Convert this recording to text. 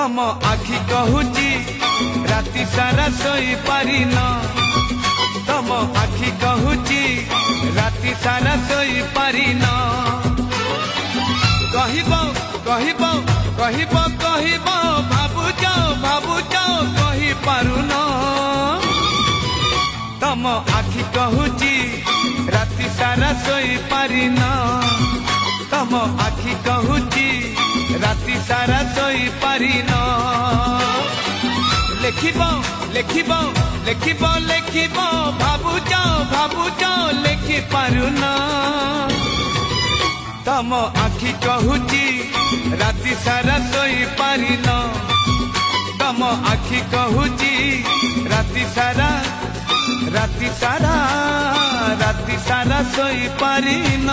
तम आखि कहूची राति सारा सोई पारिन तम आखि कहूची राति सारा सोई पारिन कहब कहब कहब कहब भाबुच कही पारुन तम आखि कहूची राति सारा सोई पारिन तम आखि कहूची राति सारा सोई पारिन लेखिब लेखिब लेखिब लेखिब भाबुच लेखि पारुन तम आखि कहूची राति सारा सोई पारिन तम आखि कहूची राति सारा सोई पारिन।